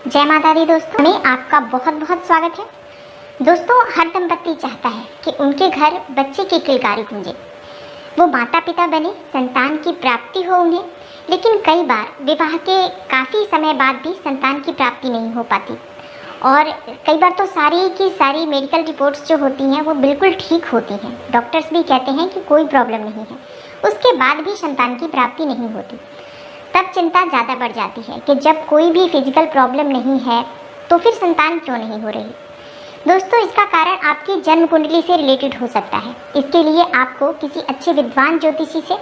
जय माता दी दोस्तों, में आपका बहुत बहुत स्वागत है। दोस्तों, हर दंपति चाहता है कि उनके घर बच्चे की किलकारी गूंजे, वो माता पिता बने, संतान की प्राप्ति हो उन्हें। लेकिन कई बार विवाह के काफ़ी समय बाद भी संतान की प्राप्ति नहीं हो पाती और कई बार तो सारी की सारी मेडिकल रिपोर्ट्स जो होती हैं वो बिल्कुल ठीक होती हैं। डॉक्टर्स भी कहते हैं कि कोई प्रॉब्लम नहीं है, उसके बाद भी संतान की प्राप्ति नहीं होती। तब चिंता ज़्यादा बढ़ जाती है कि जब कोई भी फिजिकल प्रॉब्लम नहीं है तो फिर संतान क्यों नहीं हो रही। दोस्तों, इसका कारण आपकी जन्म कुंडली से रिलेटेड हो सकता है। इसके लिए आपको किसी अच्छे विद्वान ज्योतिषी से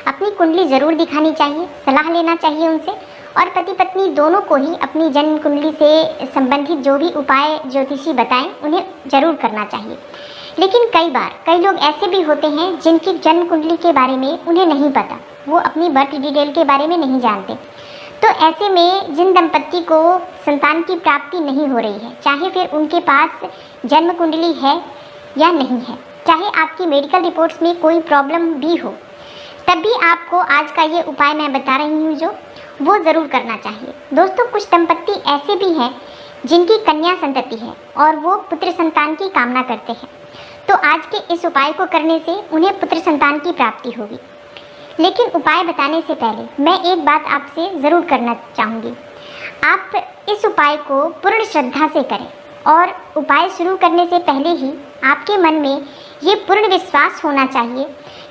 अपनी कुंडली ज़रूर दिखानी चाहिए, सलाह लेना चाहिए उनसे, और पति पत्नी दोनों को ही अपनी जन्म कुंडली से संबंधित जो भी उपाय ज्योतिषी बताएं उन्हें ज़रूर करना चाहिए। लेकिन कई लोग ऐसे भी होते हैं जिनकी जन्म कुंडली के बारे में उन्हें नहीं पता, वो अपनी बर्थ डिटेल के बारे में नहीं जानते। तो ऐसे में जिन दंपत्ति को संतान की प्राप्ति नहीं हो रही है, चाहे फिर उनके पास जन्म कुंडली है या नहीं है, चाहे आपकी मेडिकल रिपोर्ट्स में कोई प्रॉब्लम भी हो, तब भी आपको आज का ये उपाय मैं बता रही हूँ जो वो ज़रूर करना चाहिए। दोस्तों, कुछ दंपत्ति ऐसे भी हैं जिनकी कन्या संतति है और वो पुत्र संतान की कामना करते हैं, तो आज के इस उपाय को करने से उन्हें पुत्र संतान की प्राप्ति होगी। लेकिन उपाय बताने से पहले मैं एक बात आपसे ज़रूर करना चाहूँगी। आप इस उपाय को पूर्ण श्रद्धा से करें और उपाय शुरू करने से पहले ही आपके मन में ये पूर्ण विश्वास होना चाहिए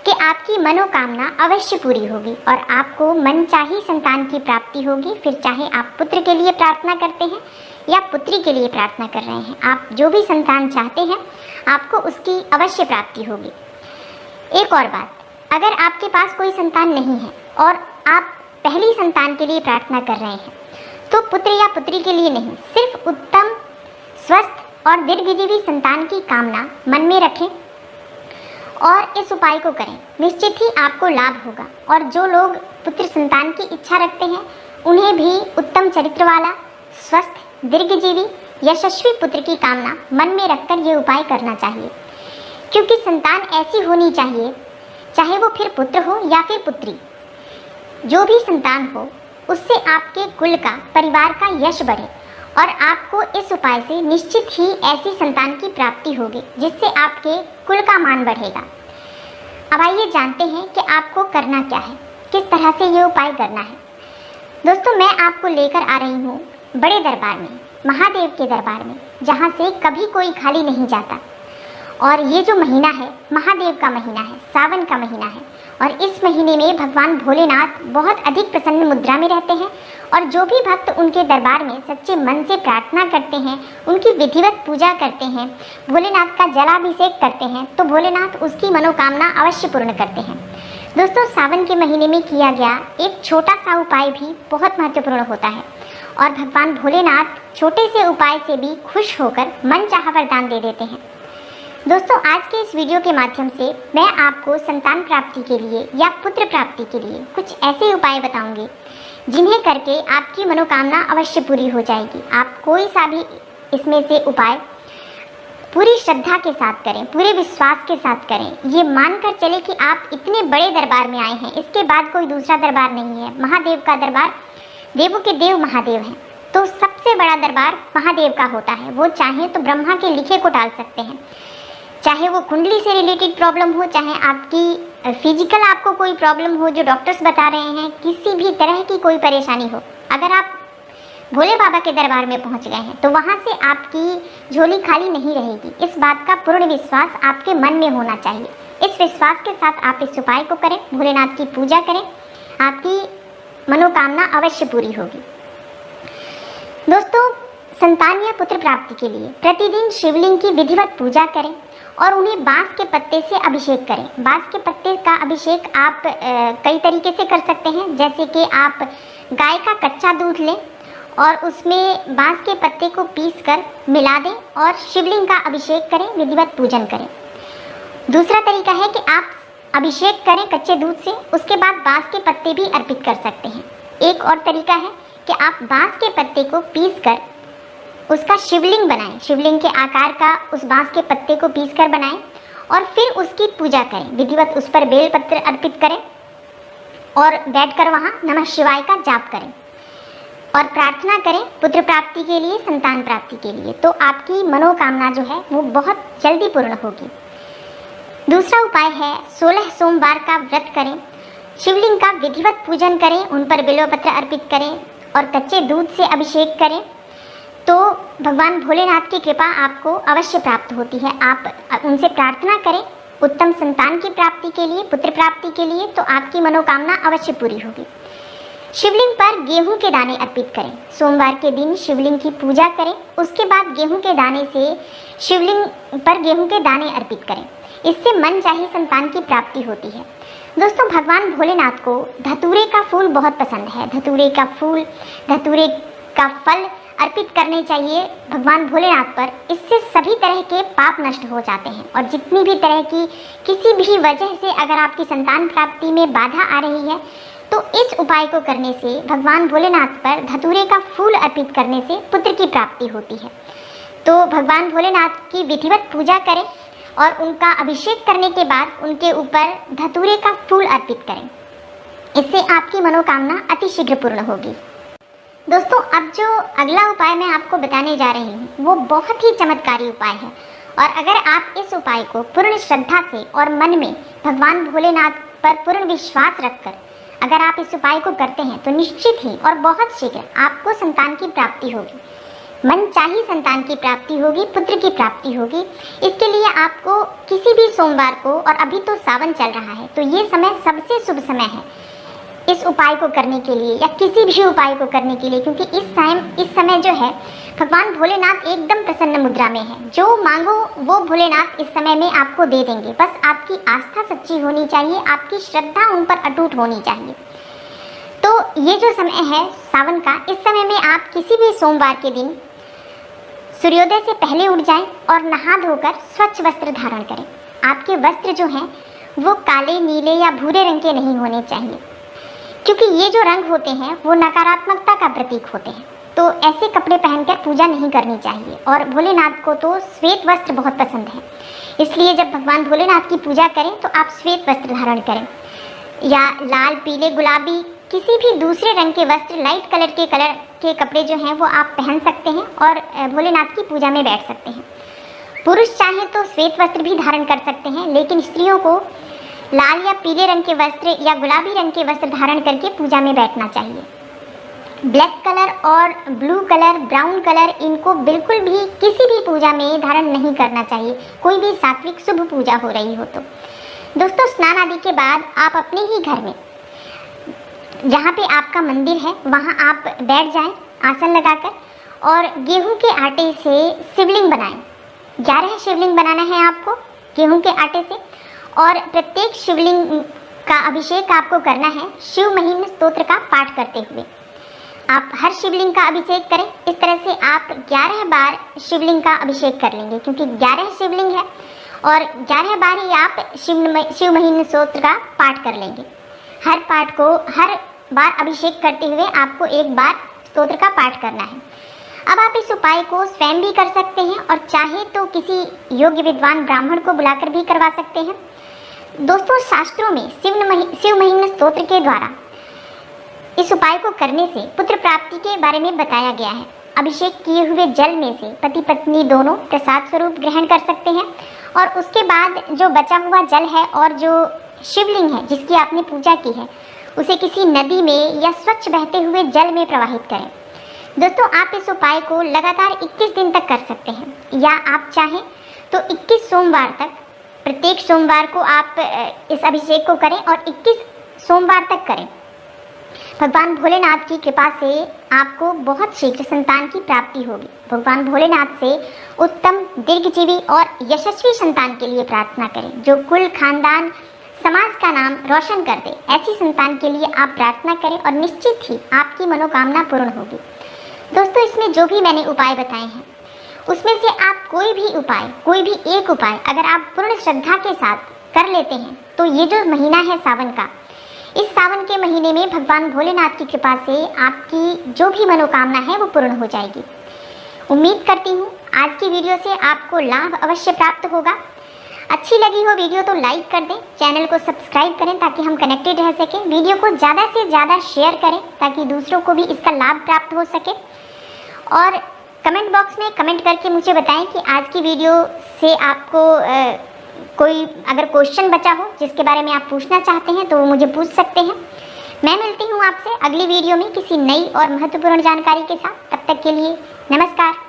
कि आपकी मनोकामना अवश्य पूरी होगी और आपको मनचाही संतान की प्राप्ति होगी। फिर चाहे आप पुत्र के लिए प्रार्थना करते हैं या पुत्री के लिए प्रार्थना कर रहे हैं, आप जो भी संतान चाहते हैं आपको उसकी अवश्य प्राप्ति होगी। एक और बात, अगर आपके पास कोई संतान नहीं है और आप पहली संतान के लिए प्रार्थना कर रहे हैं तो पुत्र या पुत्री के लिए नहीं, सिर्फ उत्तम, स्वस्थ और दीर्घजीवी संतान की कामना मन में रखें और इस उपाय को करें। निश्चित ही आपको लाभ होगा। और जो लोग पुत्र संतान की इच्छा रखते हैं उन्हें भी उत्तम चरित्र वाला, स्वस्थ, दीर्घजीवी, यशस्वी पुत्र की कामना मन में रखकर ये उपाय करना चाहिए। क्योंकि संतान ऐसी होनी चाहिए, चाहे वो फिर पुत्र हो या फिर पुत्री, जो भी संतान हो उससे आपके कुल का, परिवार का यश बढ़े और आपको इस उपाय से निश्चित ही ऐसी संतान की प्राप्ति होगी जिससे आपके कुल का मान बढ़ेगा। अब आइए जानते हैं कि आपको करना क्या है, किस तरह से ये उपाय करना है। दोस्तों, मैं आपको लेकर आ रही हूँ बड़े दरबार में, महादेव के दरबार में, जहाँ से कभी कोई खाली नहीं जाता। और ये जो महीना है महादेव का महीना है, सावन का महीना है, और इस महीने में भगवान भोलेनाथ बहुत अधिक प्रसन्न मुद्रा में रहते हैं और जो भी भक्त उनके दरबार में सच्चे मन से प्रार्थना करते हैं, उनकी विधिवत पूजा करते हैं, भोलेनाथ का जलाभिषेक करते हैं, तो भोलेनाथ उसकी मनोकामना अवश्य पूर्ण करते हैं। दोस्तों, सावन के महीने में किया गया एक छोटा सा उपाय भी बहुत महत्वपूर्ण होता है और भगवान भोलेनाथ छोटे से उपाय से भी खुश होकर मनचाहा वरदान दे देते हैं। दोस्तों, आज के इस वीडियो के माध्यम से मैं आपको संतान प्राप्ति के लिए या पुत्र प्राप्ति के लिए कुछ ऐसे उपाय बताऊंगी जिन्हें करके आपकी मनोकामना अवश्य पूरी हो जाएगी। आप कोई सा भी इसमें से उपाय पूरी श्रद्धा के साथ करें, पूरे विश्वास के साथ करें। ये मानकर चले कि आप इतने बड़े दरबार में आए हैं, इसके बाद कोई दूसरा दरबार नहीं है। महादेव का दरबार, देवों के देव महादेव हैं, तो सबसे बड़ा दरबार महादेव का होता है। वो चाहें तो ब्रह्मा के लिखे को टाल सकते हैं, चाहे वो कुंडली से रिलेटेड प्रॉब्लम हो, चाहे आपकी फिजिकल आपको कोई प्रॉब्लम हो जो डॉक्टर्स बता रहे हैं, किसी भी तरह की कोई परेशानी हो, अगर आप भोले बाबा के दरबार में पहुंच गए हैं तो वहां से आपकी झोली खाली नहीं रहेगी। इस बात का पूर्ण विश्वास आपके मन में होना चाहिए। इस विश्वास के साथ आप इस उपाय को करें, भोलेनाथ की पूजा करें, आपकी मनोकामना अवश्य पूरी होगी। दोस्तों, संतान या पुत्र प्राप्ति के लिए प्रतिदिन शिवलिंग की विधिवत पूजा करें और उन्हें बांस के पत्ते से अभिषेक करें। बांस के पत्ते का अभिषेक आप कई तरीके से कर सकते हैं, जैसे कि आप गाय का कच्चा दूध लें और उसमें बांस के पत्ते को पीसकर मिला दें और शिवलिंग का अभिषेक करें, विधिवत पूजन करें। दूसरा तरीका है कि आप अभिषेक करें कच्चे दूध से, उसके बाद बांस के पत्ते भी अर्पित कर सकते हैं। एक और तरीका है कि आप बांस के पत्ते को पीसकर उसका शिवलिंग बनाएं, शिवलिंग के आकार का उस बांस के पत्ते को पीसकर बनाएं और फिर उसकी पूजा करें, विधिवत उस पर बेल पत्र अर्पित करें और बैठकर वहाँ नमः शिवाय का जाप करें। और प्रार्थना करें पुत्र प्राप्ति के लिए, संतान प्राप्ति के लिए, तो आपकी मनोकामना जो है वो बहुत जल्दी पूर्ण होगी। दूसरा उपाय है 16 सोमवार का व्रत करें, शिवलिंग का विधिवत पूजन करें, उन पर बिल्वपत्र अर्पित करें और कच्चे दूध से अभिषेक करें, तो भगवान भोलेनाथ की कृपा आपको अवश्य प्राप्त होती है। आप उनसे प्रार्थना करें उत्तम संतान की प्राप्ति के लिए, पुत्र प्राप्ति के लिए, तो आपकी मनोकामना अवश्य पूरी होगी। शिवलिंग पर गेहूं के दाने अर्पित करें, सोमवार के दिन शिवलिंग की पूजा करें, उसके बाद गेहूं के दाने से शिवलिंग पर गेहूं के दाने अर्पित करें, इससे मन चाही संतान की प्राप्ति होती है। दोस्तों, भगवान भोलेनाथ को धतूरे का फूल बहुत पसंद है। धतूरे का फूल, धतूरे का फल अर्पित करने चाहिए भगवान भोलेनाथ पर, इससे सभी तरह के पाप नष्ट हो जाते हैं और जितनी भी तरह की किसी भी वजह से अगर आपकी संतान प्राप्ति में बाधा आ रही है तो इस उपाय को करने से, भगवान भोलेनाथ पर धतूरे का फूल अर्पित करने से पुत्र की प्राप्ति होती है। तो भगवान भोलेनाथ की विधिवत पूजा करें और उनका अभिषेक करने के बाद उनके ऊपर धतूरे का फूल अर्पित करें, इससे आपकी मनोकामना अति शीघ्र पूर्ण होगी। दोस्तों, अब जो अगला उपाय मैं आपको बताने जा रही हूँ वो बहुत ही चमत्कारी उपाय है और अगर आप इस उपाय को पूर्ण श्रद्धा से और मन में भगवान भोलेनाथ पर पूर्ण विश्वास रखकर अगर आप इस उपाय को करते हैं तो निश्चित ही और बहुत शीघ्र आपको संतान की प्राप्ति होगी, मन चाही संतान की प्राप्ति होगी, पुत्र की प्राप्ति होगी। इसके लिए आपको किसी भी सोमवार को, और अभी तो सावन चल रहा है तो ये समय सबसे शुभ समय है इस उपाय को करने के लिए या किसी भी उपाय को करने के लिए, क्योंकि इस समय जो है भगवान भोलेनाथ एकदम प्रसन्न मुद्रा में है। जो मांगो वो भोलेनाथ इस समय में आपको दे देंगे, बस आपकी आस्था सच्ची होनी चाहिए, आपकी श्रद्धा उन पर अटूट होनी चाहिए। तो ये जो समय है सावन का, इस समय में आप किसी भी सोमवार के दिन सूर्योदय से पहले उठ जाएं और नहा धोकर स्वच्छ वस्त्र धारण करें। आपके वस्त्र जो हैं वो काले, नीले या भूरे रंग के नहीं होने चाहिए, क्योंकि ये जो रंग होते हैं वो नकारात्मकता का प्रतीक होते हैं। तो ऐसे कपड़े पहनकर पूजा नहीं करनी चाहिए और भोलेनाथ को तो श्वेत वस्त्र बहुत पसंद है, इसलिए जब भगवान भोलेनाथ की पूजा करें तो आप श्वेत वस्त्र धारण करें या लाल, पीले, गुलाबी किसी भी दूसरे रंग के वस्त्र, लाइट कलर के कपड़े जो हैं वो आप पहन सकते हैं और भोलेनाथ की पूजा में बैठ सकते हैं। पुरुष चाहे तो श्वेत वस्त्र भी धारण कर सकते हैं, लेकिन स्त्रियों को लाल या पीले रंग के वस्त्र या गुलाबी रंग के वस्त्र धारण करके पूजा में बैठना चाहिए। ब्लैक कलर और ब्लू कलर, ब्राउन कलर, इनको बिल्कुल भी किसी भी पूजा में धारण नहीं करना चाहिए, कोई भी सात्विक शुभ पूजा हो रही हो तो। दोस्तों, स्नान आदि के बाद आप अपने ही घर में जहाँ पे आपका मंदिर है वहाँ आप बैठ जाएं आसन लगाकर और गेहूं के आटे से शिवलिंग बनाएं। 11 शिवलिंग बनाना है आपको गेहूं के आटे से और प्रत्येक शिवलिंग का अभिषेक आपको करना है शिव महिम्न स्तोत्र का पाठ करते हुए। आप हर शिवलिंग का अभिषेक करें। इस तरह से आप 11 बार शिवलिंग का अभिषेक कर लेंगे, क्योंकि 11 शिवलिंग है और 11 बार ही आप शिव महिम्न स्तोत्र का पाठ कर लेंगे। हर बार अभिषेक करते हुए आपको एक बार स्तोत्र का पाठ करना है। अब आप इस उपाय को स्वयं भी कर सकते हैं और चाहे तो किसी योग्य विद्वान ब्राह्मण को बुलाकर भी करवा सकते हैं। दोस्तों, शास्त्रों में शिव महिम्न स्तोत्र के द्वारा इस उपाय को करने से पुत्र प्राप्ति के बारे में बताया गया है। अभिषेक किए हुए जल में से पति पत्नी दोनों प्रसाद स्वरूप ग्रहण कर सकते हैं और उसके बाद जो बचा हुआ जल है और जो शिवलिंग है जिसकी आपने पूजा की है उसे किसी नदी में या स्वच्छ बहते हुए जल में प्रवाहित करें। दोस्तों, आप इस उपाय को लगातार 21 दिन तक कर सकते हैं या आप चाहें तो 21 सोमवार तक, प्रत्येक सोमवार को आप इस अभिषेक को करें और 21 सोमवार तक करें। भगवान भोलेनाथ की कृपा से आपको बहुत शीघ्र संतान की प्राप्ति होगी। भगवान भोलेनाथ से उत्तम, दीर्घजीवी और यशस्वी संतान के लिए प्रार्थना करें जो कुल, खानदान, समाज का नाम रोशन कर दे। ऐसी संतान के लिए आप प्रार्थना करें और निश्चित ही आपकी मनोकामना पूर्ण होगी। दोस्तों, इसमें जो भी मैंने उपाय बताए हैं उसमें से आप कोई भी एक उपाय अगर आप पूर्ण श्रद्धा के साथ कर लेते हैं तो ये जो महीना है सावन का, इस सावन के महीने में भगवान भोलेनाथ की कृपा से आपकी जो भी मनोकामना है वो पूर्ण हो जाएगी। उम्मीद करती हूँ आज की वीडियो से आपको लाभ अवश्य प्राप्त होगा। अच्छी लगी हो वीडियो तो लाइक कर दें, चैनल को सब्सक्राइब करें ताकि हम कनेक्टेड रह सकें। वीडियो को ज़्यादा से ज़्यादा शेयर करें ताकि दूसरों को भी इसका लाभ प्राप्त हो सके। और कमेंट बॉक्स में कमेंट करके मुझे बताएं कि आज की वीडियो से आपको कोई अगर क्वेश्चन बचा हो जिसके बारे में आप पूछना चाहते हैं तो वो मुझे पूछ सकते हैं। मैं मिलती हूँ आपसे अगली वीडियो में किसी नई और महत्वपूर्ण जानकारी के साथ। तब तक के लिए नमस्कार।